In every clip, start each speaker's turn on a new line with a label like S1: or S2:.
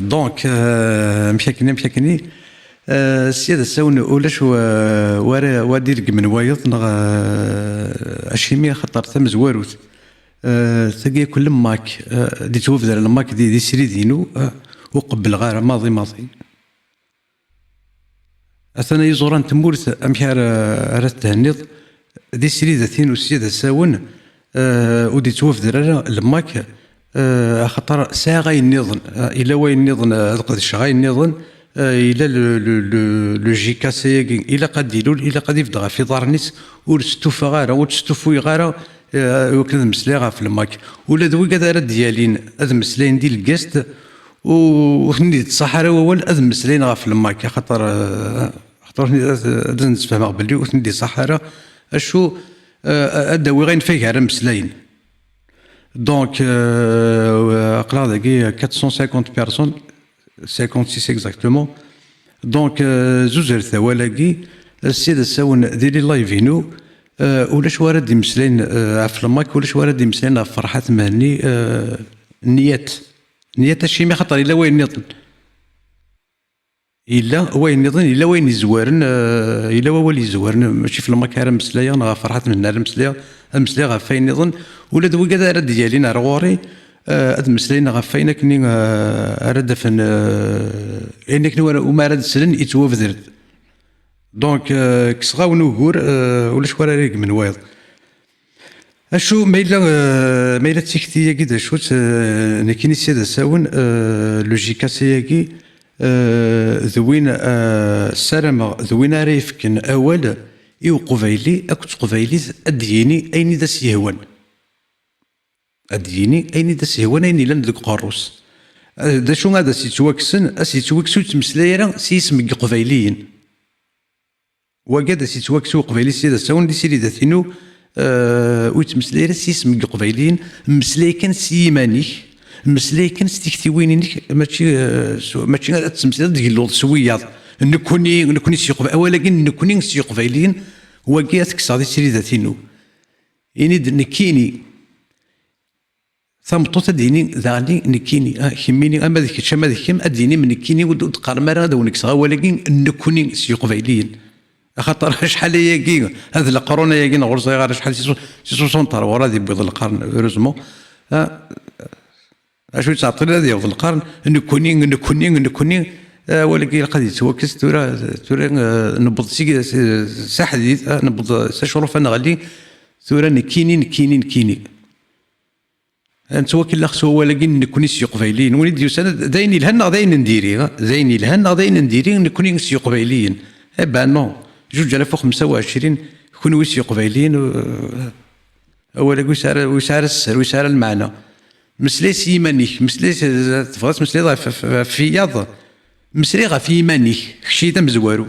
S1: دونك مشاكلني السيادة ساون ولاش ودير من وايض نغ اشيمي خطر ثم زواروت ثقي كل ماك دي توفدر الماك دي سري دينو وقبل غير ماضي اثنا يزوران تمورت امشار رات تهنيض دي سري ذاتين والسيادة ساون ودي توفدر الماك خطر ساعة غاي النظن إلا وين النظن القدش غاي النظن إلا لو جي كاسي إلا قد يلول إلا قد يفضغ في دار الناس ورستوفا غارة وتستوفوي غارة وكذا مسلاي غا في الماك ولا دوي كذا راه ديالين هاد مسلاين ديال الكاست وثني الصحراء وول هاد مسلاين غا في الماك خاطر نتفهم قبل وثني الصحراء اشو ادوي غين فيه على مسلاين دونك قرا داكي 450 بيرسون 56 اكزاكتومون دونك زوج ثوالاكي السيد ساون ديري لايفينو ولاش وارد يمسلين في الماك ولاش وارد يمسلين في فرحات مهني نيات الشي ما خطر الا وين نظن الا وين نظن الا وين يزوارن الا وين يزوارن ماشي في الماك راه مسلايه انا فرحات من نهار مسلايه غا فين نظن ولا دوي كذا راه ديالينا رغوري هاد مسلاينا غا فين كني راه دفن انك وما راه سلن يتوفدر دونك كسغاو نوغور ولاش ورا ريق من وايض اشو مايلا تيكتيه كده شوت نكيني سيدا ساون لوجيكا سياكي ذوين السلامة ذوين ريفكن اول ايو قبيلي اكت قبيلي اديني اين دا سيهوان اديني اين دا سيهوان اين لان ذوك قاروس دا شو هذا سيتواكسن اسيتواكسو تمسلايرا سيسمك قبيليين وقاد سيتواكسو قبيلي سيدا ساون دي سيري ذاتينو ويتمسلايرا سيسمك قبيليين مسلاي كان سيمانيك مسلاي كان ستيكتيوينيك ماشي تمسلاي ديال سوياض نكوني سيقبل ولكن نكوني سيقبلين وقياتك صادي سيري ذاتينو يعني نكيني ثمطوت ديني ذاني نكيني كميني اما ذيك شما ذيك اديني من نكيني ودقار مرا دونك صغا ولكن نكوني سيقبلين خاطر شحال ياكي هذا القرون ياكي غرزه غير شحال سي 60 ورا دي بيض القرن هوريزمون اشو تعطي هذا ديال القرن نكوني ولكن قد يتوكس تورا نبض سحديث نبض شروف انا غادي تورا نكيني نتوكل لخصو ولكن نكوني سيقبيلين وليد يوسان داين لهنا داين نديري نكوني سيقبيلين با نو 2025 كونوا سيقبيلين ولكن ويسار السر ويسار المعنى مسلي سيمانيك مسلي تفغس مسلي في ياض مسلي غا في يمانيك شي تا مزوارو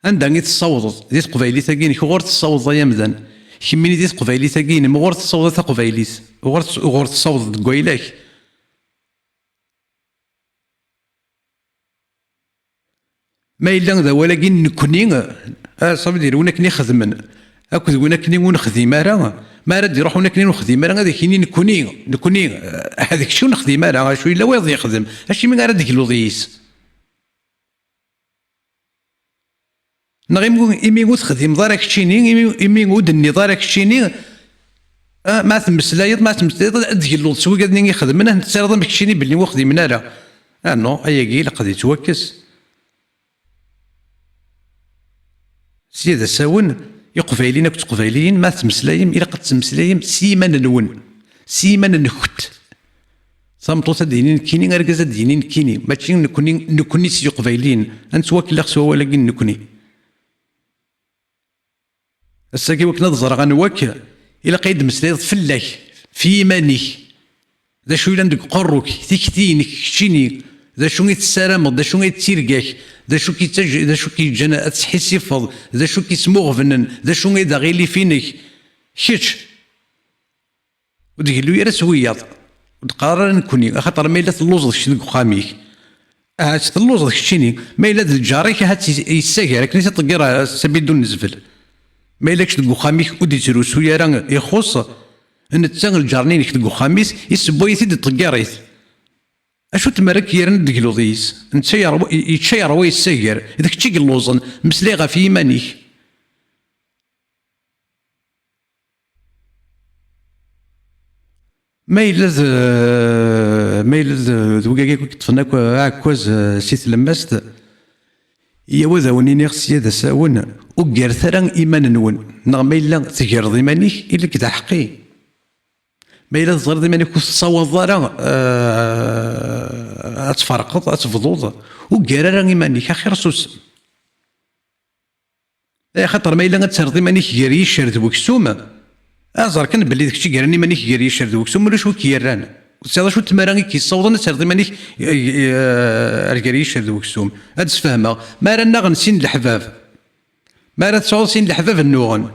S1: عندها غير تصوض ديت قبيلي تاكين غور تصوض يا مدان كميني ديت قبيلي تاكين مغور تصوض تا قبيليت غور تصوض كويلاك ما إلا ذا ولكن نكوني صافي دير ونا كني خدمن اكو ونا كني ونخدم ما راه يروح ونا كني نخدم هذاك كني نكوني هذاك شو نخدم شو الا وايض يخدم هادشي من راه ديك الوضيس نغيمو يميغو تخدم دارك تشيني يميغو دني دارك تشيني ما تمسلايض ديك اللوط سوي قادني يخدم منه نتسرد ماك تشيني باللي وخدي من هنا نو اياكي لقد يتوكس سيدة ساون يقفايلين كنت قفايلين ما تمسلايم إلا قد تمسلايم سيما نخت صمتوتا دينين كيني غرقزا دينين كيني ماشي نكوني سي قفايلين أنت واكل خصو ولكن نكوني الساكي وكنا تزرع غنواك إلا قيد مسلايض فلاك في يمانيك ذا شو إلا ندك قروك تكتينك كشيني ذا شو يتسارمض ذا شو يتسيركاك ذا شو كيجانا تحس يفض ذا شو كيسموغفنن ذا شو يدا غيلي فينك كيتش وديك لو يرس وياض ودقرر نكوني خاطر ما الا اللوز شي ديك خاميك اللوز شتيني ما الا الجاريك هات يساكر كنيسه طقيره سبيدو نزفل ما الا كش ديك خاميك ودي تروسو يا راه يخص ان تسان الجارنين كدك خاميس يسبو يثد طقيريت اشو تمارك يرن ديكلوضيس نتشير يتشير ويسير اذا كنتي قلوزن مسليغا في يمانيك. ما يلز دوكا كي تفناك عكواز سيت لماست يا وذا وني سيادة ساون وكار ثرا ايمان نون ما الا تجرد ايمانيك الا كدا حقي ما الا تزرد ايمانيك وتصاوض راه تفرقض تفضوض وكار راه ايمانيك اخي رسوس خاطر ما الا تسرد ايمانيك غير يشرد وكسوم ازر كان بلي داكشي كيراني مانيك غير يشرد وكسوم ولا شو كيران وسيدا شو تمارا كيصوض تسرد مانيك غير يشرد وكسوم هاد تفهمها ما رانا غنسين الحباب ما راه تصوص سين الحباب النوغن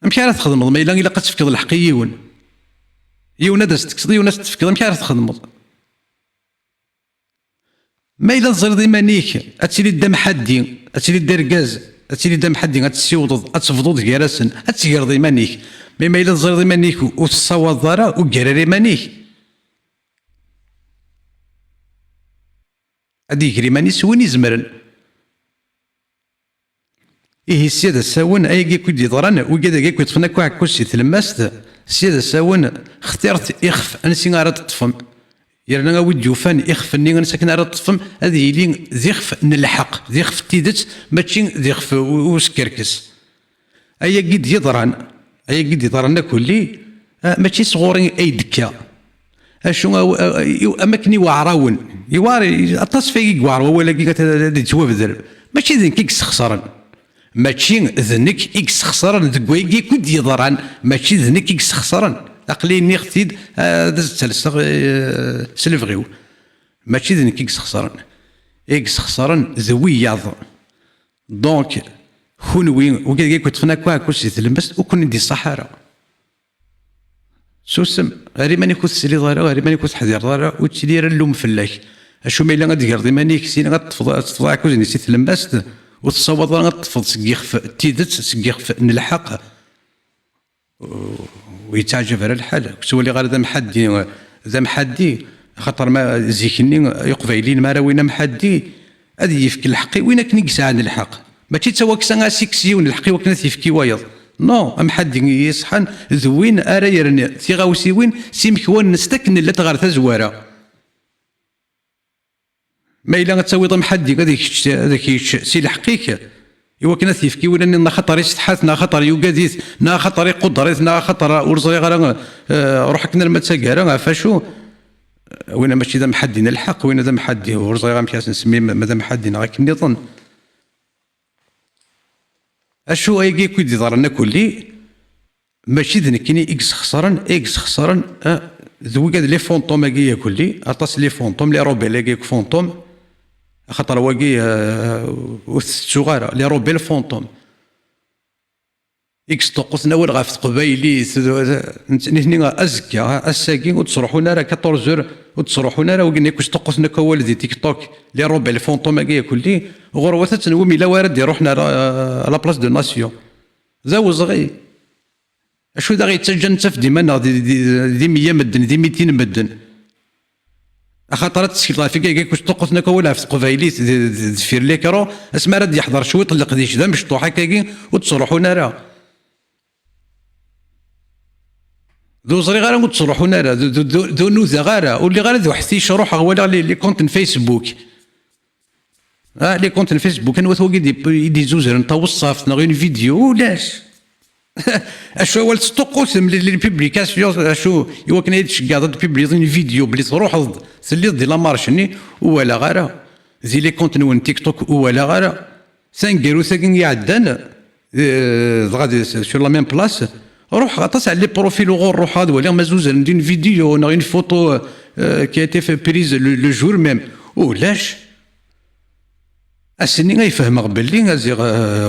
S1: امشي راه تخدمض ما الا قد الحق يون هذا تكسضي وناس تفكر امشي راه تخدمض ما الا تزرد مانيك اتسيلي دام حدي اتسيلي داركاز اتسيلي دام حدي غتسيوض اتفضوض كراسن اتسيرض مانيك ما الا تزرد مانيك وتصاوض ضرا وكراري مانيك هادي يجري مانيس وين يزمرن إيه السيادة ساون أي كي يضرن وكذا كي يطفنا كوع كوسي تلمست السيادة ساون اخترت إخف أنا سين أراد تطفم يرنا ود يوفان إخف إني أنا ساكن أراد تطفم هذه لين ذيخف نلحق ذيخف تيدت ماشي ذيخف وسكركس أي قد يضرن أي قد يضرن كلي ماشي صغورين أي دكا أشو أماكني وعراون يواري أطاس في وعر ولا كي توفذر ماشي ذين كيكس خسران ماشي ذنك إكس خسران ذكويكي كود يضران ماشي ذنك إكس خسران أقلي نيختيد سلفغيو ماشي ذنك إكس خسران ذوي ياض دونك خونوين وكذا كنت فنا كوا كلشي تلمست وكون ندي الصحراء سوسم غير ماني كنت سلي ضارا غير ماني كنت حذير ضارا وتسلي اللوم فلاك اشو ما الا غادي غير مانيك سين غتفضع كوز نسيت تلمست وتصوض غتفض سكيخف تيدت سكيخف نلحق ويتعجب على الحال سولي غير ذا محدي خاطر ما زيكني يقبايلين ما راوينا محدي هذه يفك الحقي وينك نكسا عن الحق ماشي تسوا كسا سيكسيون الحقي وكنا يفكي وايض نو ام حد يصحن ذوين ارا يرني تيغاوسيوين سيمكوان نستكن لا تغار تزواره ما الا غتساوي ضم حدي هذاك سي الحقيقه ايوا كنا تيفكي ولا نا خطر يستحات نا خطر يوكاديت نا خطر قدرت نا خطر ورزري غير روح كنا المتساكاره فاشو وين ماشي ذا محدين الحق وين ذا محدي ورزري غير مشاس نسمي ماذا محدين غير كني ظن اشو اي كي يضرنا كلي ماشي ذنكني اكس خسران ذوي لي فونطوم كي كلي اطاس لي فونطوم لي روبيل كي فونطوم خاطر واقي صغار لي روبيل فونطوم اكس توقسنا ول غاف قبايلي نتني ازكى اساكي وتصروحونا راه 14 وتصروحونا راه وقلنا كوش توقسنا كوال دي تيك توك لي روبيل فونطوم كي كلي غروه تنوم الا وارد يروحنا لا بلاص دو ناسيون زاو صغير اشو دا غيتسجن تف ديما دي 100 مدن دي 200 مدن خاطر تسكيل في كي كوش توقسنا كولا في قبايلي دفير ليكرو اسما راه يحضر شويه طلق ديش دا مشطوحه كي وتصروحونا راه ذو صغير غير وتصروحونا راه ذو نوذا غير واللي غير ذو حثيش روح ولا لي كونت فيسبوك لي كونت فيسبوك انا وثوقي دي زوزر نتا وصافت غير فيديو ولاش اشو اول تستقسم لي بيبليكاسيون اشو ايوا كنا يتشكا ضد بيبليزين فيديو بلي تروح تسلي دي لا مارشني ولا غير زي لي كونت نون تيك توك ولا غير سانكيرو ساكن يعدان غادي سور لا ميم بلاص روح غطاس على لي بروفيل وغور روح هذا ولا مازوز ندير فيديو اون فوتو كي تي في بريز لو جور ميم ولاش السنين غيفهم قبل زيغ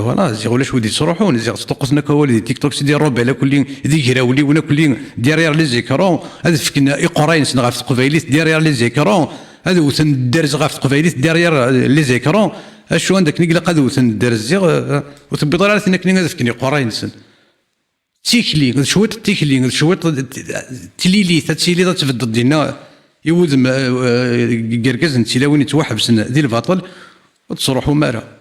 S1: فوالا زيغ ولاش ودي تروحون زيغ تطقسنا كوالي دي تيك توك سيدي روبي على كل دي كراولي ولا كل ديرير لي زيكرون هذا فكنا يقراين سن غاف قبيليت ديرير لي زيكرون هذا وثن دارز غاف قبيليت ديرير لي زيكرون اشو عندك نقلا قاد وثن دارز زيغ وتبي راه ثنا كني هذا فكني قراين سن تيكلي شويه تيكلي شويه تليلي تتسيلي تفضل دينا يوذم قرقز نتيلاوين يتوحبسن دي الباطل وتصروحوا مارا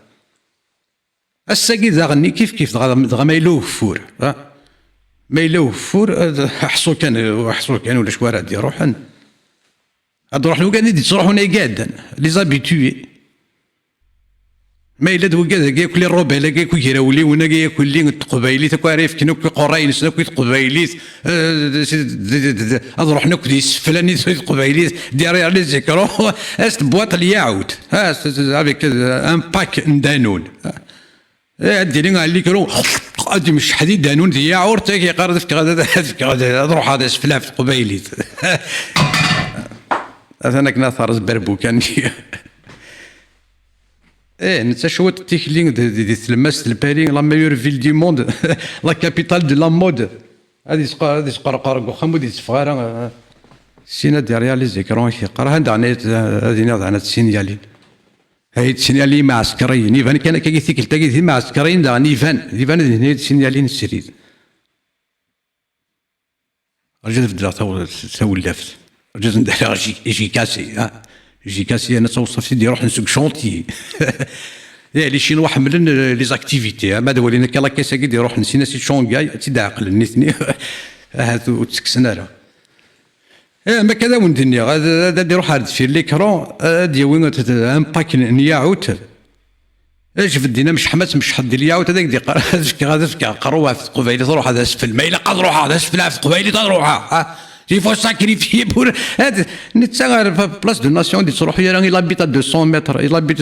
S1: الساقي ذا غني كيف دغا ما يلوه فور ما يلوه فور حصو كان ولا شوارع دي روحن هاد روح لو قاعدين تروحوا نيقادا لي زابيتوي ما إلا دو كذا ياكل الربع لا ياكل كيراولي ونا ياكل لي القبايلي تاكو عارف كي ناكل قراين ناكل القبايلي اروح ناكل السفلاني القبايلي ديري على ذكرو است بواط اللي يعاود افيك ان باك دانون ديري على كرو ادي مش حديد دانون دي يعور تاكي قارد فيك اروح هذا سفلاف القبايلي انا كنا ثارز بربو كان نتا شويه تيكلين دي تلمس الباري لا ميور فيل دي موند لا كابيتال دو لا مود هادي تقرقر وخمو دي تفغارا سينا ديريا لي زيكرون قرا هادي نضعنا السينيالين هاي السينيالين مع عسكريين يفان كان كيثيك تاكي مع عسكريين دا نيفان هنا السينيالين السريد رجل في الدراسه سولفت رجل ندير جي كاسي جي كاسي انا توصف سيدي روح نسوق شونتي لي شينوا حملن لي زاكتيفيتي ما دولينا كلا كاسا كي يروح نسينا سي شونغاي تيدا عقل نيتني هاتو تسكسنا لا ما كذا وندني هذا يروح هاد في ليكرون هادي وين ان باك نياعوت ايش بدينا مش حماس مش حد لي عاود هذاك دي هذا قروها في قبيله تروح هذا اسفل ما الا قد روح هذا اسفل في قبيله تروح il faut sacrifier pour هذا نتسغر بلاص دو ناسيون دي تروح يا راني لابيت 200 متر لابيت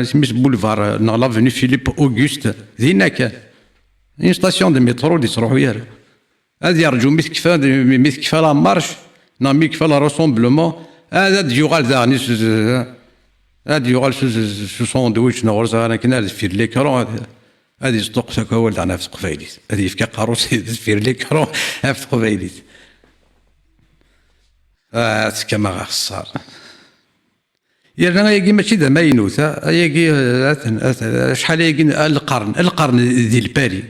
S1: سميت بولفار لافوني فيليب اوغوست هناك اون ستاسيون دو مترو دي تروح يا هذا يرجو مثل كيف لا مارش نامي كيف لا روسومبلومون هذا ديوغال داني هذا يوغال سو ساندويتش نغرز انا كنا في ليكرون هذه صدق هو تاعنا في قبيليت هذه في كاروس في ليكرون في قبيليت كما غصار يرنا يجي ماشي ذا ما ينوثا يجي شحال يجي القرن ذي الباري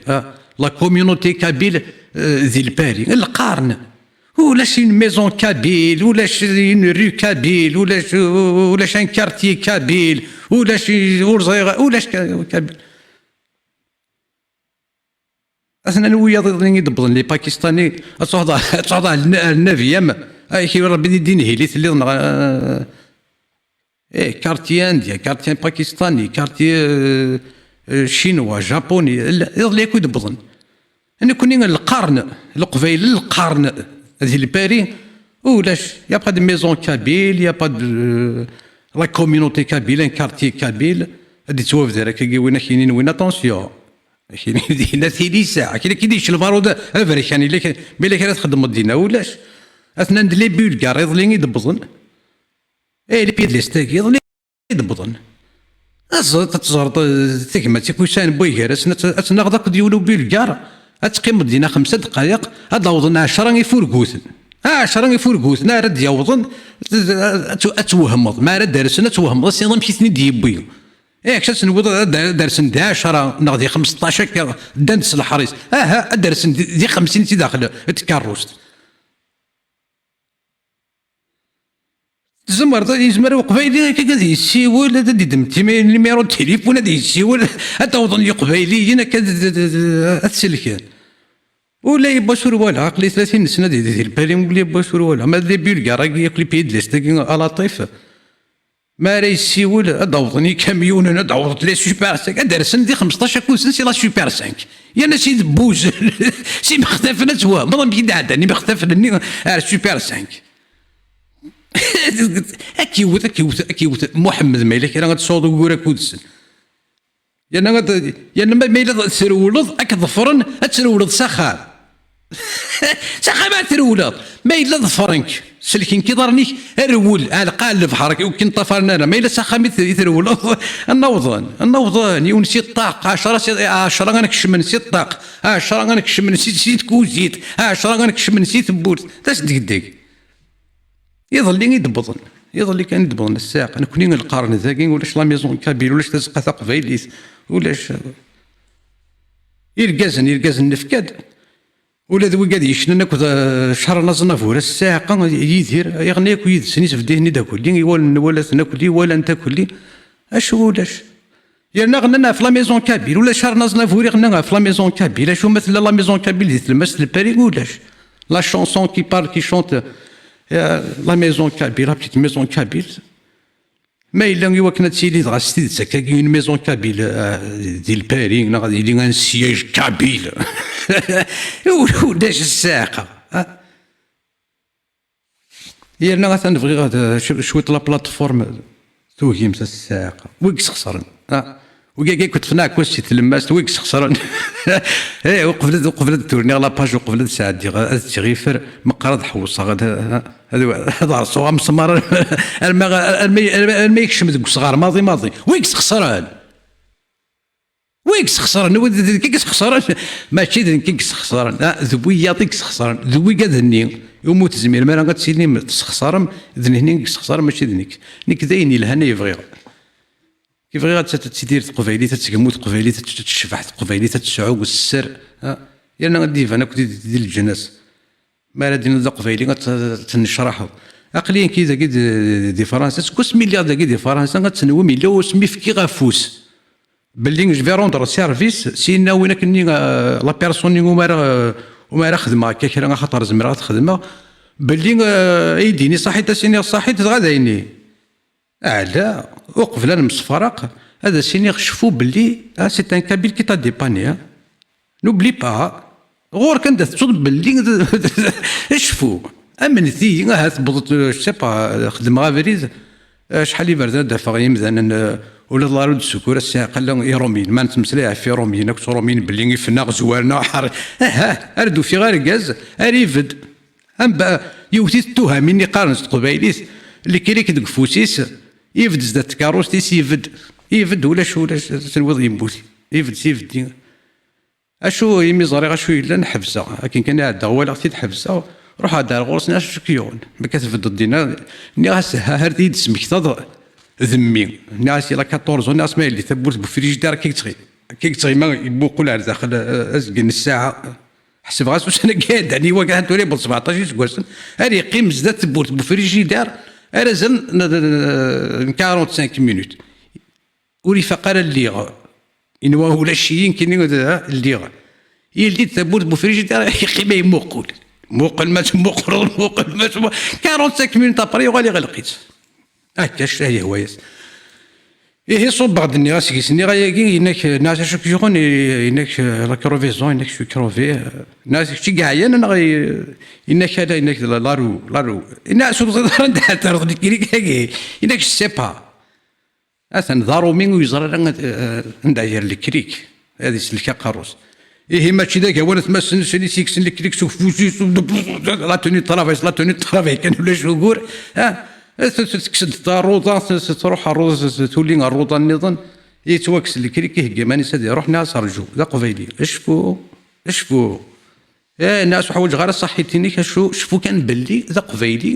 S1: لا كوميونيتي كابيل ذي الباري القرن ولا شي ميزون كابيل ولا شي ريو كابيل ولا شي كارتي كابيل ولا شي ورزيغه ولا شي كابيل اصلا نويا ضدني يدبضن لي باكستاني تصعد النافيام كي ربي يديني هيليت اللي كارتي انديا كارتي باكستاني كارتي شينوا جابوني يضل يكون يدبضن انا كوني القرن القبيل القرن هذه الباري ولاش يا با دي ميزون كابيل يا با لا كوميونيتي كابيل ان كارتي كابيل هادي توقف دايره كي وين كاينين وين اتونسيون كاينين دينا ثلث ساعه كي كيديش البارود افريكاني اللي ملي كانت تخدم الدينا ولاش اثنان دلي بولغار يضلين يدبضن لي بيد ليستاك يضلين يدبضن تزرط تكمل تيكوسان بويغار اسنا غداك ديولو بولغار اتقيم دينا 5 دقائق هضوضن 10 يفوركوثن 10 يفوركوثن راه يوضن اتوهمض ما راه دارسنا توهمض سي مشيتني ديبويو كشات نوض درسن 10 نغدي 15 دانس الحريص درسن دي 50 تي داخل تكاروست يزمر قبايلي كذا يسيول هذا دمتي نيميرو التليفون هذا يسيول توضن قبايلي هنا كذا تسلكان ولا يباشر ولا عقلي 30 سنه ديال البالي ولا يباشر ولا ما دي بولغار ياكل بيد ليستاكي لطيف ما راه يسيول دوضني كاميون انا دوضت لي سوبر 5 درسن دي 15 كوسن سي لا سوبر 5 يا ناس يدبوز سي مختفنا توا ما بيد عدني مختفني سوبر 5 اكيوت محمد مالك راه غتصوض وكورا كودسن يا ما الا ترولض ظفرن ترولض سخا ما ترولض ما الا ظفرنك سلكين كي ضرنيك رول قال بحرك يمكن طفرنا ما الا سخا ترولض النوضان يونسي الطاق 10 غنكشم نسيت الطاق 10 غنكشم نسيت كوزيت 10 غنكشم نسيت بورت تاش ديك يظل لي كان يدبضن الساق انا كوني القرن ذاكي ولاش لا ميزون كابيل ولاش تزقى قبايليت ولاش يرقازن نفكاد ولا ذوي قاعد يشنن اكو شهر نزنافور الساعه يدير يغني اكو يدسني سفديني داك اللي ولا ناكلي ولا انت كلي اش ولاش يا غننا في لا ميزون كابيل ولا شهر نزنافور غننا في لا ميزون كابيل شو مثل لا ميزون كابيل ديال تلمس الباري ولاش لا شونسون كي بار كي شونت لا ميزون كابيل لا بتيت ميزون كابيل ما الا يوا كنا تسيلي دغا ستيد سكا كاين ميزون كابيل ديال باري غادي يدير ان سياج كابيل وداش الساقه هي انا غتنبغي غاد شويه لا بلاتفورم توهيم الساقه ويكس خسرن وكاع كنت فناك واش تلمست ويكس خسرن وقفلت تورني لا باج وقفلت ساعه دي غيفر مقرض حوصه هذا راسو مسمار ما يكشم ذوك الصغار ماضي ويكس خسران ويكس خسران كيكس خسران ماشي كيكس خسران ذوي يعطيك خسران ذوي قادني يموت زميل ما غاتسيني تخسرم ذني خسران ماشي ذنيك نيك دايني الهنا يبغي كيف غير تدير قبيلي تتقموت قبيلي تتشفح قبيلي تتسعو السر يانا غادي انا كنت ديال الجناس ما راه دينا قبيلي تنشرحوا عقليا كي دي فرنسا كوس مليار دي فرنسا غتسنوي مليار وسمي فكي غافوس باللي جو في روندر سيرفيس سينا وين كني لا بيرسون وما راه خدمه كي خاطر زمرا تخدمها باللي يديني صحيت تسيني صحيت غادايني لا وقفل انا مصفرق هذا سيني شفوا باللي سي ان كابيل كي تا ديباني نوبلي با غور كان تصد باللي شفوا امنتي هتبط سي با خدم غافريز شحال يبرد دافع يمزان ولا الله رد السكور الساعه قال يرومين ما نتمسلاي في رومين كنت رومين باللي فينا زوارنا حر اردو في غير غاز اريفد ام با يوتي توها مني قارنت قبايليس اللي كيريك دك فوسيس يفد زدت كاروس تيس يفد ولا تنوض يموت يفد اشو يمي زريغه شو الا نحبسها لكن كان عاد هو لا تي تحبسها روح هذا الغرس ناس شكيون ما كتفد الدينا ناس هردي سمكتض ذمي ناس لا 14 ناس ما اللي تبوت بفريجدار كي تغي ما يبوقوا على داخل ازقن الساعه حسب غاس واش انا قاعد يعني هو قاعد تولي ب 17 سكواسن هذه قيم زدت تبوت بفريجدار ارزن 45 مينوت ولي فقر اللي إنه ولا شيء يمكن اللي يلي تبوت بفريجدار يقيم يموقل ما 45 مينوت ابري وغالي غلقيت هكاش هي هوايس إيه صوب بعض الناس كيسني غاياكي إنك ناس شو كيجون إنك لا كروفيزون إنك شو كروفي ناس شي كاع أنا غاي إنك هذا إنك لارو الناس شو تقدر تعرض لك كيري إنك سيبا أثن ضارو مين ويزرع نداير الكريك هذه سلكة قاروس إيه ماشي ذاك هو تمسن شني سيكسن الكريك سوف فوسي لا توني طرافي كان ولا شهور تكسد الروضه تروح الروضه تولي الروضه النظام يتوكس الكريك يهجي ماني سادي روح ناس رجو ذا قبيلي اشفو الناس حوايج غير صحيتيني شفو كان باللي ذا قبيلي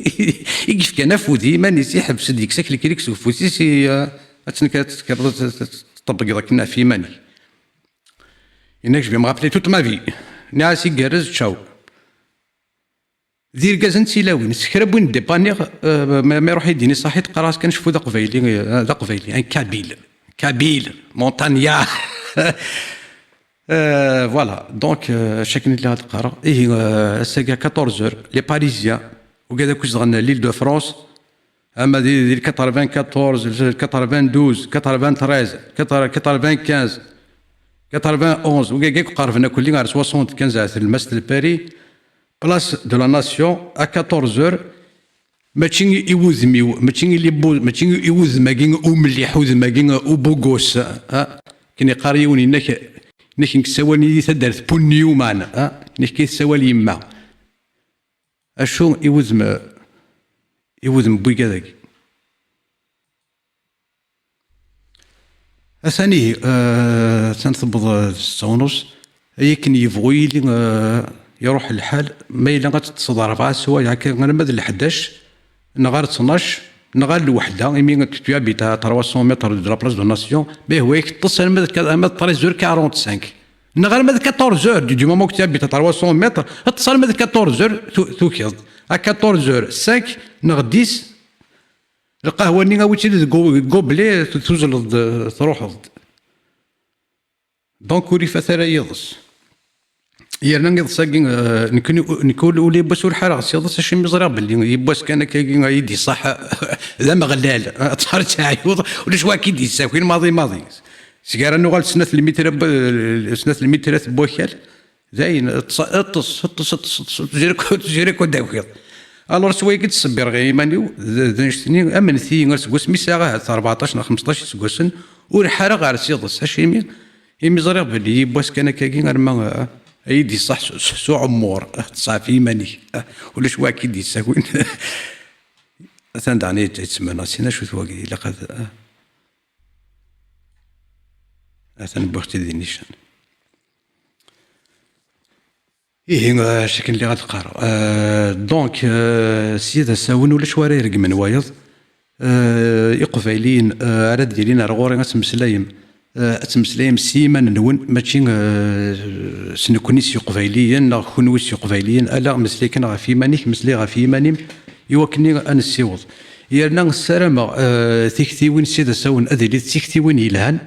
S1: كيف كان فودي ماني سي حبس ديك ساك الكريك سوف فوسي سي تطبق ذاك في ماني إنك جو مغابلي توت ما في ناس يقرز تشاو دير كازن سيلاوين سكرب وين ديبانيغ ما يروح يديني صحيت قراص كنشوفو ذا قبيلي ان كابيل مونتانيا فوالا دونك شكل لهاد القرا ايه ساكا 14 لي باريزيان وكذا كوش غنى ليل دو فرانس اما ديال 94 92 93 95 91 وكاع قارفنا كلي غير 75 المسجد الباري بلاص دو لا ناسيون ا 14 ماشي يوزميو ماشي اللي ماشي يوزماكين او مليح وزماكين او بوغوس كني قاريوني نك نكسوالني تدارت بونيو معنا نك كيسوال يما اشو يوزم بوي كذاك اثاني تنثبض السونوس يمكن يبغي لي يروح الحال ما الا غتصدر 4 سوايع هكا انا مازال 11 نغار 12 نغار الوحده يمين تبيتا 300 متر دو لا بلاص دو ناسيون به هو يتصل ما 13 45 نغير ماذا 14 دي مومون كنت تابي 300 متر اتصل ماذا 14 توكيض 14 5 نغ 10 القهوه ني غاوتي كوبلي توزل تروح دونك ولي فثرا يضس يرنا نضساكي نكون ولي باس الحرا سيضس شي مزرا باللي يباس كان كاين يدي صح لا مغلال طار تعيوض ولا شوا كي دي ساكين ماضي سيجاره نوغال سنه المتر بوكال زين اطس تجري داوكيض الور سوايا كتصبر غير ايماني دنشتني امن ثي غير سكوس مي ساعه 14 15 سكوسن والحرا غير سيضس هادشي يمي زريغ بلي يباس كان كاين غير ما ايدي صح سو عمور صافي ايماني ولا شوا كي دي ساكوين مثلا دعني تسمى سينا شو ثواقي لقد مثلا بوختي دي نيشان إيه شكل اللي غتقرا دونك السيدة ساون ولا شواري يرق من وايض يقفايلين على ديالين رغوري غتمسلايم تمسلايم سيمان نون ماشي سنكونيس يقفايليا نا كونويس يقفايليا الا مسلي كان غافي مانيك مسلي غافي مانيم يوكني انا السيوض يرنا السلامة تيكتيوين سيدة ساون اذيلي تيكتيوين يلهان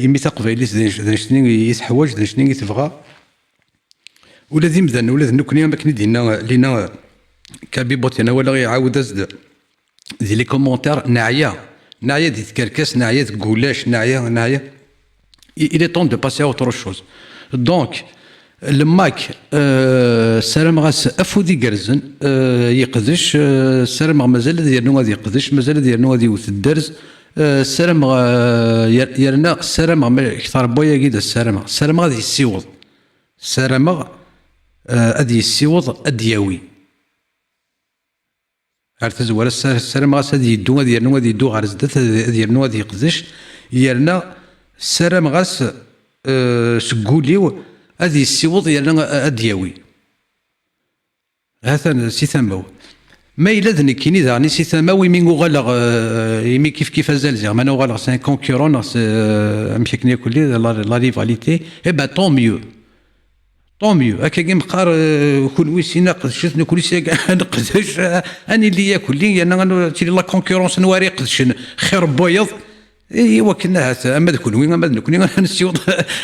S1: يمي تقفايلي دنشتني يتحواج دنشتني تبغى ولا ذي مذن ولا ذنكني ما كني دينا لينا كابيبوت انا ولا يعاود ازد ذي لي كومونتير ناعيه دي تكركس ناعيه تقولاش ناعيه il est temps de passer à autre chose donc الماك سلام غاس افودي قرزن يقدش سلام مازال ديالنا غادي يقدش مازال ديالنا غادي يوث الدرز سلام يرنا سلام اكثر بويا كيدا سلام غادي يسيوض سلام ادي السيوض ادياوي عرفت ولا السلام غاس هادي يدو غادي يدو غير زدت ديالنا غادي يقدش يرنا السلام غاس سكوليو هادي السيوض يرنا ادياوي هذا سي ثمو ما إلا ذني كيني داني سي ثمو يمين غلق يمي كيف زالزيغ ما نغلق سان كونكورون مشكني كلي لا ريفاليتي اي با طون ميو هكا كي مقار كل ويسي ناقص شفنا كل شيء نقدش اني اللي ياكل لي انا تيلي لا كونكورونس نواري قدش خير بويض ايوا كنا اما ذكون وين اما ذكون نسيوض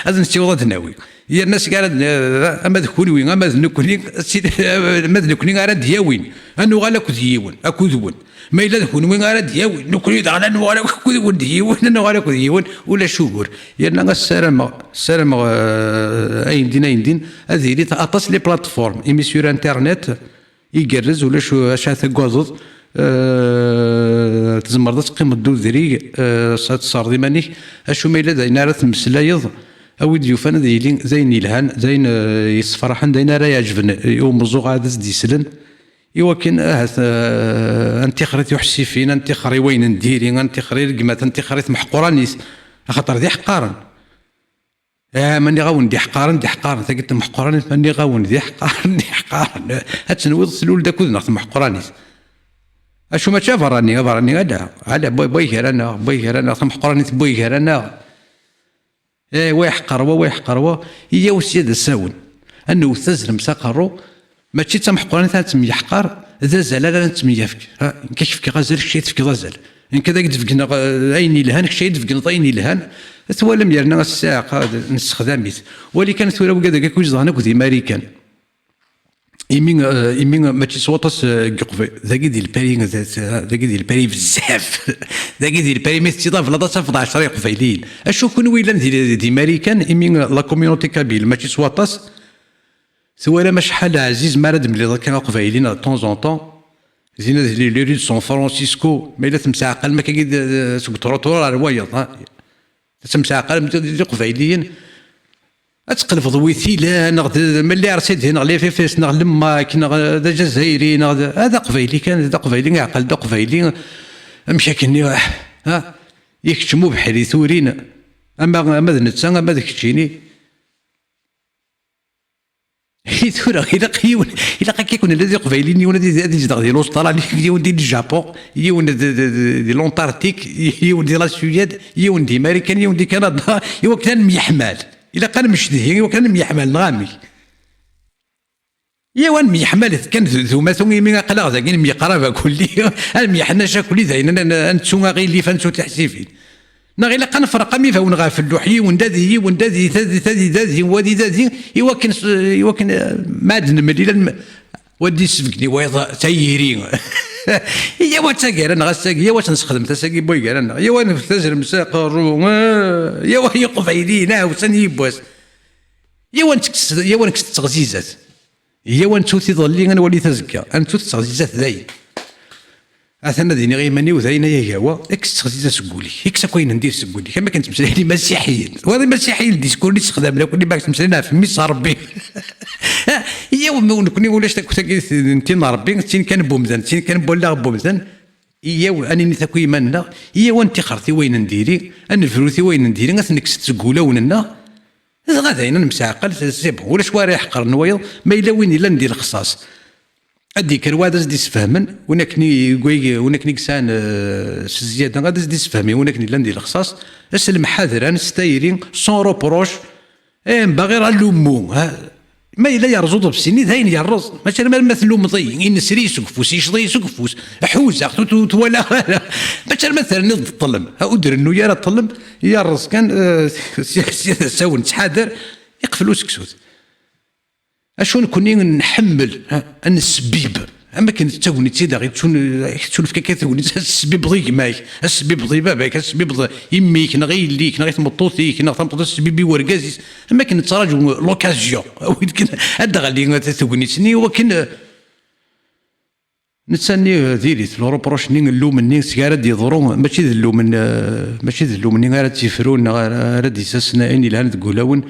S1: هذا نسيوض ناوي يا الناس قالت اما ذكون وين اما ذكون ما ذكون غير دياوين انو غالا كذيون اكذون ما الا ذكون وين غير دياوين نكون على انو غالا كذون ديون انو غالا كذيون ولا شهور يا السلام اين دين هذه اللي تعطس لي بلاتفورم ايمي سور انترنت يقرز ولا شو اشاث غوزط تزمر تقيم الدوذري صار دي مانيك اشو ما الا داينا راه تمسلايض او ديوفان دايلين زين يلهان زين يصفرحن داينا راه يعجبن يوم زوغ عاد ديسلن ايوا كان انت خريت يحسي فينا انت خري وين نديري انت خري رقمات انت خريت محقورانيس خاطر دي حقارن ماني غاون دي حقارن تا قلت محقوراني ماني غاون دي حقارن هاد تنوض سلول داك ناخذ محقورانيس اشو ما شاف راني هذا على بوي هرانا محقوراني بوي هرانا ويحقروا هي وسيد الساون انه تزرم ساقرو ماشي تمحقوراني تم يحقر ذا زلاله تميافك كيفك غزال شي تفك غزال ان كذا دفقنا عيني لهان شي دفقنا عيني لهان ثوالم يرنا الساعه نستخدميت ولكن كانت ولا كذا كوز انا كنت امريكان يمين ماشي صوتس قفي ذاكي ديال الباري بزاف ذاكي ديال الباري ميت تضاف لا تصف 10 قفيلين اشو كون ويلا دي امريكان يمين لا كوميونيتي كابيل ماشي صوتس ثوالا ما شحال عزيز ما راد ملي كان قفيلين طون زون طون زين لي ريد سون فرانسيسكو ما الا تمسعقل ما كاين سوق تروطور روايض تمسعقل قفيلين اتقلب ضويتي لا نغد ملي رسيت هنا غلي فيس نغلم ماك نغد جزائري نغد هذا قبيلي كان هذا قبيلي عقل دا قبيلي مشاكلني ها يكتموا بحري ثورين اما نتسا اما ذاك تجيني ثورة الى قيون الى كيكون الذي قبيلين يون دي ديال اوستراليا يون ديال الجابون يون ديال لونتاركتيك يون ديال السويد يون دي امريكان يون دي كندا يون كان ميحمال إلا كان مشدي وكان يحمل نغامي يا وان ميحمل كان ثم ثم من قلا ذاك مي قرابه كلي المي حنا شا كلي ذاين انتو غير اللي فانتو تحسيفين نغي لا كنفرق مي فون غا في اللوحي وندادي وندادي ثادي ذادي ودي ذادي يوكن مادن ملي ودي سفكني ويض تيري يا واتساكر انا غاساكي يا واش نستخدم تساكي بوي قال انا يا وين تزر مساق يا وين يقف عيدينا وسني يبواس يا وين كست تغزيزات هي وان توثي ظلي انا ولي تزكى ان توث تغزيزات ذاي اثنا ديني غير ماني وذاينا يا هوا اكس تغزيزات سكولي اكس كوين ندير سكولي كما كنت مسالي مسيحيين وهذا مسيحيين الديسكور اللي تستخدم لك اللي باك مسالينا في ميس ربي هي ونكوني ولاش كنت انت ربي انت كان بومزان انت كان بولا بومزان هي اني نتاكوي مالنا هي وانت خرتي وين نديري انا الفلوسي وين نديري غنكس تقولا وننا غادا انا مساقل سيب ولا شوارع يحقر نوايض ما الا وين الا ندير الخصاص اديك الواد زدي يسفهمن ونكني كوي ونكني كسان زياده غادا زدي يسفهمي ونكني لا ندير الخصاص اسلم حاضر انا ستايرين سون روبروش باغي راه لومو ما الا يرزو بسني ذاين يرز ماشي ما مثلو مضي ينسري سقفوس يشضي سقفوس حوزه ولا ماشي مثلا الظلم ادر انه يا الظلم يرز كان ساون تحاذر يقفلوا سكسوت اشو نكوني نحمل السبيب اما كنت تاوني تيدا غير تشون في كيكا السبيب ضيق ماي السبيب ضي باباك السبيب ضي يميك نغي ليك نغي تمطوطيك نغي تمطوط السبيب ورقازيس اما كنت تراجع لوكازيون هذا غادي تاوني تسني وكن نتسني ديريت لوروبروش نين اللوم نين سكاره دي ضرون ماشي اللوم ماشي اللوم نين غير تيفرون غير ديساسنا اني لهنا تقولون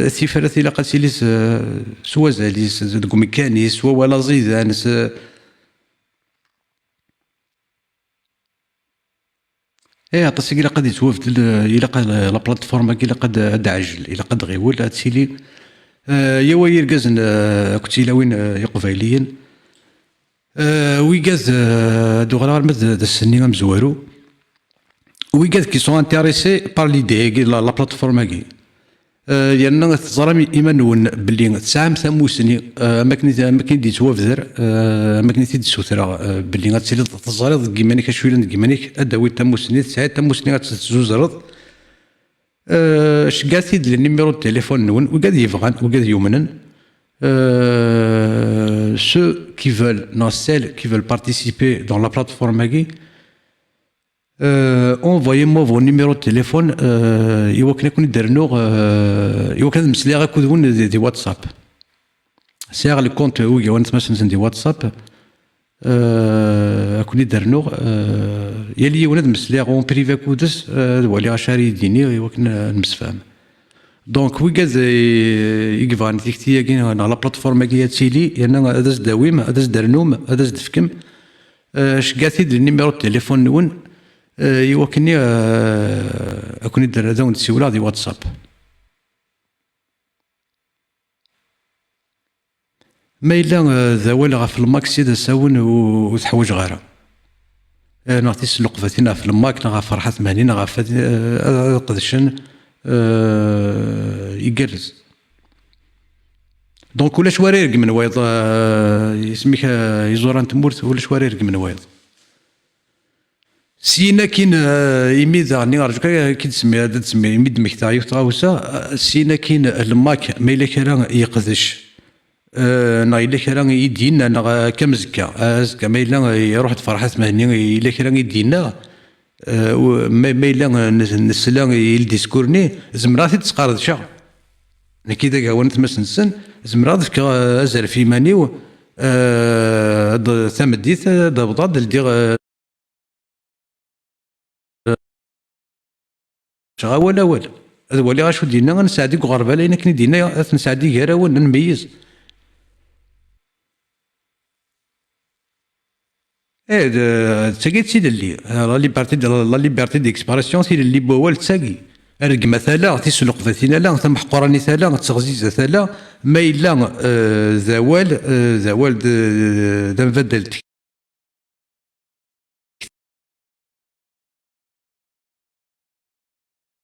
S1: ثيفرات إلا قاتليس سوا زاليس دكو ميكاني سوا ولا زيدانس عطاسي إلا قد يتوفد إلا قد لا بلاتفورم إلا قد عجل إلا قد غيول تسيلي يا ويركازن كنتي وين يقبايليين ويكاز دو غرار مد السني مزوارو ويكاز كي سون انتيريسي بار ليدي لا بلاتفورم كي لأن تزرم إيمان باللي تسعام ثموسني أماكن دي توافذر أماكن دي تسوثرا باللي غتسالي تزرد كيمانيك شوية كيمانيك أداوي ثموسني تسعة ثموسني غتزوزرد شكاتي ديال النيميرو التليفون نون وكاد يبغان وكاد يؤمنن ceux qui veulent non celles qui veulent participer dans la plateforme Magui envoyez-moi vos numéros de téléphone يوكنا كون درنو يوكنا مسلي غاكودون دي واتساب سير لي كونت وي وانت مثلا دي واتساب اكوني درنو يلي ولاد مسلي اون بريفي كودس ولي غاشاري ديني يوكنا نمسفهم دونك وي كاز يكفان تيكتي كاين على لا بلاتفورم كي تسيلي انا هذا داويم هذا درنوم هذا دفكم شكاتي ديال النيميرو التليفون نون يوكني اكوني درزون تسيولا دي واتساب ما الا ذوال غا في الماكسي دا ساون وتحوج غيرها نعطي سلقفتنا في الماك غا فرحة مهنينا غا قدشن يقرز دونك ولا شواريرك من وايض يسميك يزوران تمورت ولا شواريرك من وايض سينا كاين يميد راني ارجوك كي تسمي هذا تسمي يميد مكتاع يوطاوسا سينا كاين الماك ما الا كان يقدش نا الا كان يدينا نا كمزكا زكا ما الا يروح تفرحات مهني الا كان يدينا ما الا نسلا الديسكورني زمراتي تسقارد شا كي داك هو نتمسنسن زمرات فيك ازر في مانيو ثمديت ضبطات ديال ولا ولا هذا هو اللي غاشو دينا غنساعدك غربه لان كني دينا نساعدي غير هو نميز تساقي تسيد اللي لا ليبرتي ديكسبرسيون سي اللي بوال تساقي رق مثلا تيسلق فتينا لا ثم حقراني ثلا تغزيز ثلا ما الا زوال دنفدل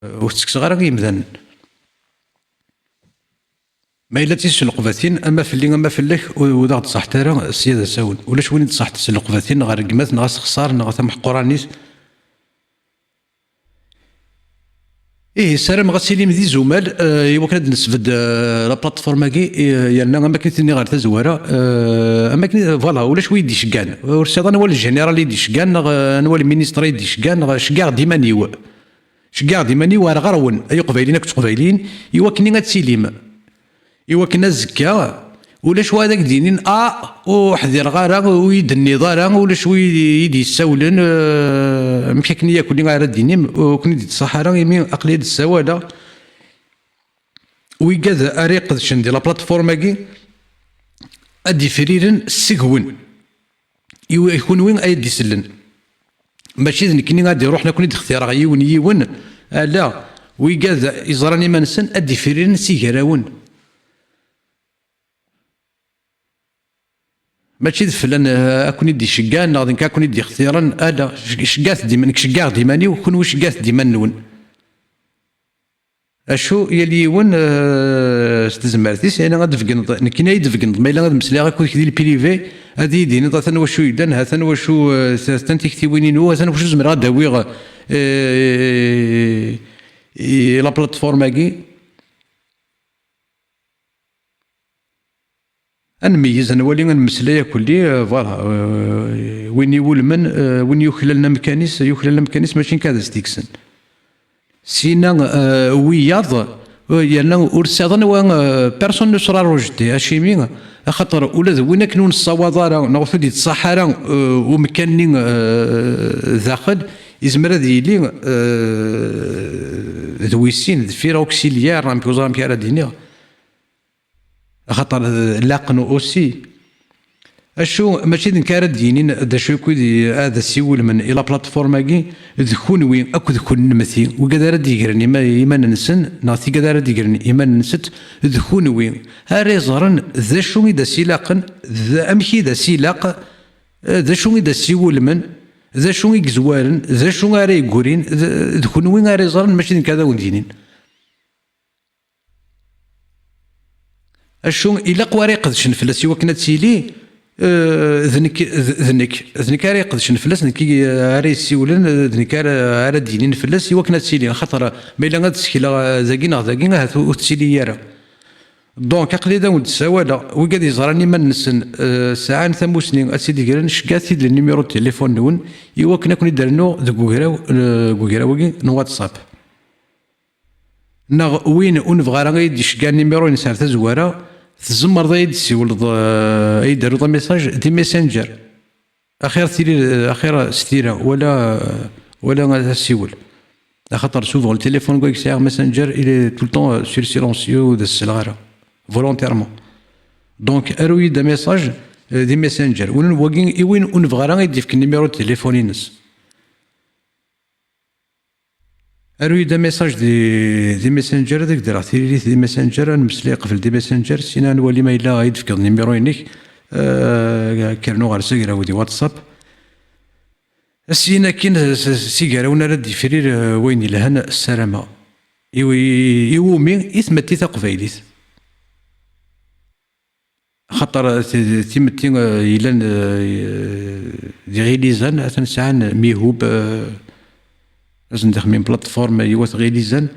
S1: وتسكس غير يمذن ما إلا تيسلقفاتين أما في اللي أما في اللك ودا تصح ترى السيادة ساون ولاش وين تصح تسلقفاتين غير قمات نغاس خسار نغاس محقورانيس. إيه سلام غاسيلي مدي زومال إوا كنا نسفد لا بلاتفورم كي يالنا أماكن غير تزوارا أماكن فوالا ولاش ويدي شكان ورسيض أنا هو الجنرال يدي شكان أنا هو المينيستر يدي شكان شكاع ديما نيو شكاع ديما نيو راه غرون أي قبايلين كنت قبايلين إوا كني غتسيليم إوا كنا زكا ولاش هذاك دينين وحذر غارا ويدني ضارا ولاش ويدي يساولن مشاكني ياكل غير دينيم وكني دي الصحراء يمين اقليد السواده ويكذا اريق شندي لا بلاتفورم كي ادي فريرن سكون يكون وين ايدي سلن ماشي كني غادي روحنا كني اختيار يون لا ويكذا يزراني ما نسن ادي فريرن سيكراون ماشي فلان اكون يدي شكان غادي كاكون يدي اختيارا لا شكاث ديما شكاع ديماني وكون واش شكاث ديما نون اشو يلي ون استزمرتيس انا غاد فقنط كاين يدفقنط ما الا غاد مسلي غاك ديال البريفي هادي يديني ثاني واش يدان ثاني واش تنتيكتي وينينو ثاني واش زمر غاد داوي لا بلاتفورم كي نميز انا ولي نمسلايا كلي فوالا وين يول من وين يخللنا مكانيس ماشي كذا ستيكسن سينا وياض يانا ورساضن و بيرسون نو سرا روجتي اشيمي خاطر ولا وين كنون الصوادره نغفو ديال الصحراء ومكاني داخل يزمر هذا يلي ذويسين ذفيرا اوكسيليار راه بيوزا مكيرا دينيا خاطر لاقنو اوسي اشو ماشي نكار دينين دا شو كودي هذا سيول من الى بلاتفورم كي ذكون وين اكو ذكون نمثي وكذا راه ديغرني ما ايمان نسن ناثي كذا راه ديغرني ايمان نست ذكون وين هاري زرن ذا شو دا سيلاقن ذا امشي دا سيلاق ذا شو دا سيول من ذا شو يزوارن ذا شو راه يقولين ذكون وين راه زرن ماشي كذا ودينين اشو الا قواري قدشن فلاس وكنا تسيلي ذنك راه يقدشن فلاس نكي راه يسيولن ذنك راه دينين فلاس وكنا تسيلي خاطر ما الا غتسكيلا زاكينا زاكينا تسيلي يارا دونك عقلي داود السوالا وقاد يزراني ما نسن ساعه ثموسنين اسيدي كرن شكاتي ديال النيميرو التليفون نون ايوا كنا كوني درنو كوكراوكي نو واتساب نغ وين ونبغى راه يدي شكا النيميرو نسال تزواره تزمر ضا يدسيول يديروا ميساج دي ميسنجر اخير ستيرا ولا سيول خاطر سوفون التليفون كويك ساعه ميسنجر الي تو طون سور سيلونسيو د السلغاره فولونتيرمون دونك اروي دا ميساج دي ميسنجر وين ونبغى راه يدي في النيميرو التليفون ينس اروي دا ميساج دي ميسنجر داك درا تيري دي ميسنجر نمسلي قبل دي ميسنجر سينا نولي ما الا يدفك النيميرو ينيك كرنو غير سيكرا ودي واتساب سينا كاين سيكرا ونا راه ديفرير وين لهن السلامه يومي يثمتي تقبايليت خاطر تيمتي الا دي غيليزان اثن ساعه ميهوب لازم نخمم بلاتفورم يوث غيليزان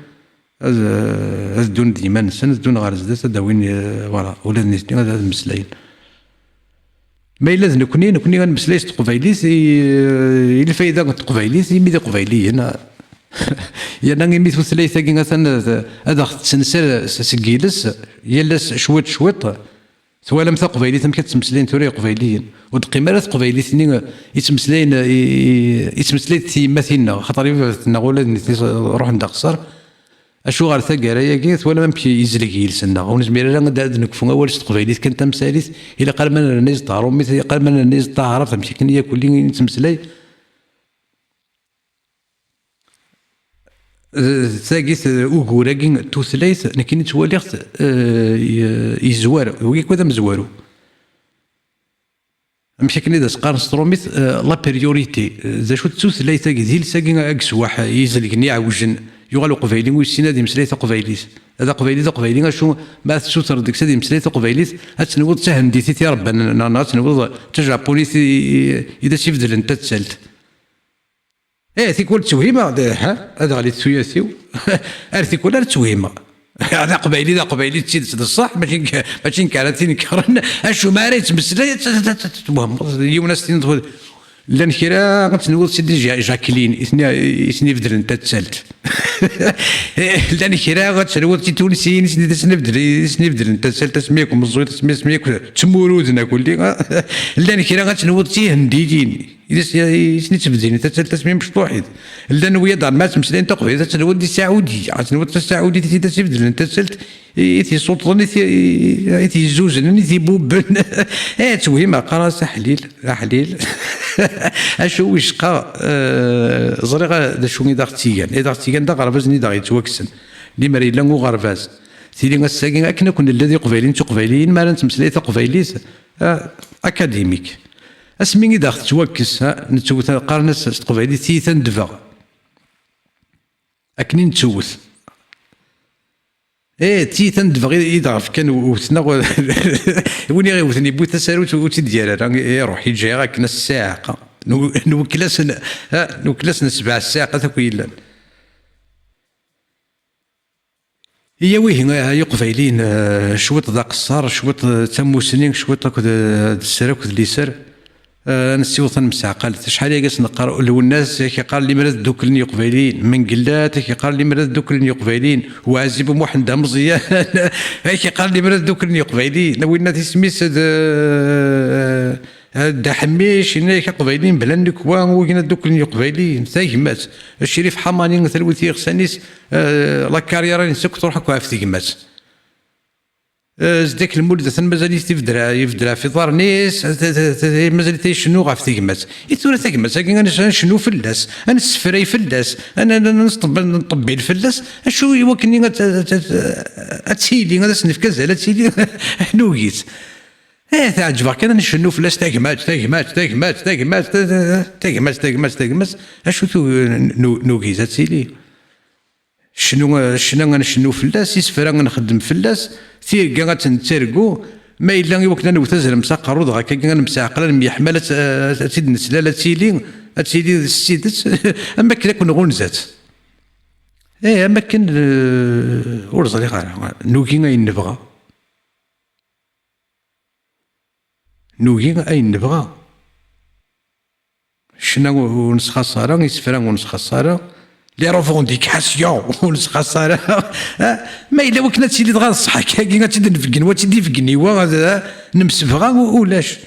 S1: هذا دون ديما نسن دون غير زدات هذا وين فوالا ولاد نيتني هذا المسلاين ما الا نكوني غنمسلايس تقبايليت الا فايده تقبايليت يمي قبايليين يانا ميت ثلاثه كي مثلا هذا تسنسر سكيلس يلاس شويط ثوالم قبايلي تم كتمسلين ثوري قبايليين ودقيمه قبايليين يتمسلين تيماتنا خاطر نقول روح ندقصر اشو غير ثقرايا كيت ولا ما يزلق يلسنا ونزمير لا غاد نكفو اول تقبايليت كنت مساليت الا قال من الناس طارو قال من الناس طاهره فمشي كان ياكل لي تمسلاي ثاقيت اوغوراكين توثلايت نكين تواليخت يزوار ويك هذا مزوارو مشي كني داس قارن ستروميت لا بريوريتي ذا شو توثلايت ديال ساكين اكسواح يزلقني عوجن يغال قبيلي ويسينا دي مسليت قبيليس هذا قبيلي شو ما تسوتر ديك سدي مسليت قبيليس اتنوض تهنديتي تي ربنا انا تنوض ترجع بوليس اذا شفت انت تسالت تيكول توهيمه هذا غادي تسوياسيو تيكول توهيمه هذا قبيلي تسيد الصح ماشي كارتين كرن اشو ما ريت مسلا توهم يونس تندخل لان كرا غتنوض سيدي جاكلين اثني بدل انت تسالت لان كرا غتنوض تونسيين اثني بدل انت تسالت سميكم الزويط سميكم تمورودنا كلي لان كرا غتنوض هنديين اثني تبدين انت تسالت سمي مش واحد لان ويا دار ما تمسلين تقبل تنوض دي سعودي غتنوض السعودي تبدل انت تسالت يتي سلطان يتي زوزن يتي بوبن توهيمه قراصه حليل اشو وشقا زريغه دا شو داغتيان دا غرباز دا يتوكسن لي مري لانغو غرباز سيدي غساكين اكنا كنا الذي قبيلين ما نتمسلي قبيليس اكاديميك اسمي دا توكس نتوث قارنس قبيلي تيثا ندفا اكني نتوث تيثا ندفا غير يضعف كان وثنا وين غيوثني بو تساروت وتدير يروح يجي غاكنا الساعه نوكلاس نسبع الساعه تاكويلا هي ويه قبيلين شوط ذا قصار شوط تمو سنين شوط السراك اليسار نسيوطن مسعقل شحال ياكاس نقرا لو الناس كيقال لي مراد دوكلني قبيلين من قلات كيقال لي مراد دوكلني قبيلين وعزيب محمد مزيان كيقال لي مراد دوكلني قبيلين وين تسميس دا حميش هنا قبيلين بلا نكوان وين دوكلني قبيلين تايمات الشريف حماني ثلوثي خسانيس لا كاريرا نسك تروح كوا في تيمات زداك المولد مازال يفدرا في دار نيس مازال تيشنو غا في تيمات ثورة تيمات انا نشنو فلاس انا السفراي فلاس انا نطبي الفلاس اشو يوكني اتسيلي غادا سنف كازال تسيلي حنوكيت تعجبك انا نشنو فلاس تاكمات اشو نوكيت تسيلي شنو غنشنو فلاس يسفرا غنخدم فلاس تيركا غتنتركو ما الا يوكنا نوتازل مساقرود هكا غنمساقلا ميحمل تسيد نسلاله تسيلي السيدت اما كنا كون غنزات اما كان ورزالي غير نوكي اين نبغى شنو نسخه صارا يسفرا ونسخه صارا لي روفونديكاسيون ونسخسارة ما إلا وكنا تسيلي غير الصحة كي غاتدي نفكن وتدي فكني وغادا نمسفغا ولاش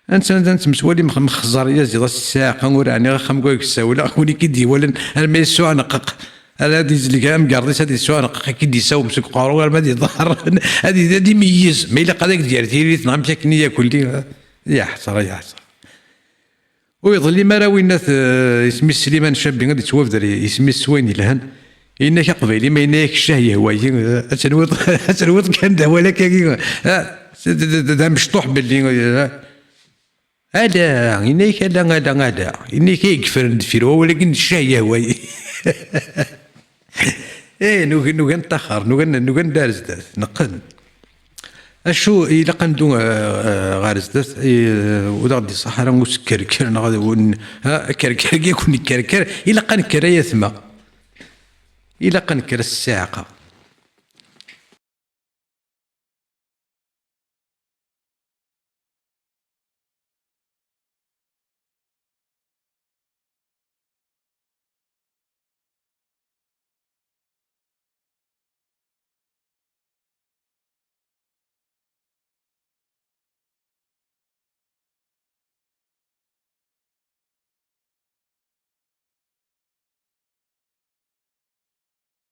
S1: انت مسوالي مخزر يا زيد الساعه وراني غا خمكوك الساوله ولي كيدي ولا ما يسوى نقق هذه زلقه مقرديس هذه يسوى نقق كيدي يساو مسك قارو ما دي ظهر هذه ميز ما إلا قادك ديال تيري تنعم تاكني ياكل لي يا حسره ويظل لي مرا وين اسمي سليمان شابي غادي توافدر اسمي السوين الهن انك قبيلي ما انك الشهيه هواي تنوض كان دا ولا كاين دا مشطوح باللي هذا انك هذا انك يكفر في ولكن الشهيه هواي نو نتاخر نو دارز نقن اشو الا قندو غارزدات ودا غادي الصحراء وسكركر غادي كركر يكون كركر الا قنكر يثما الا قنكر الساعه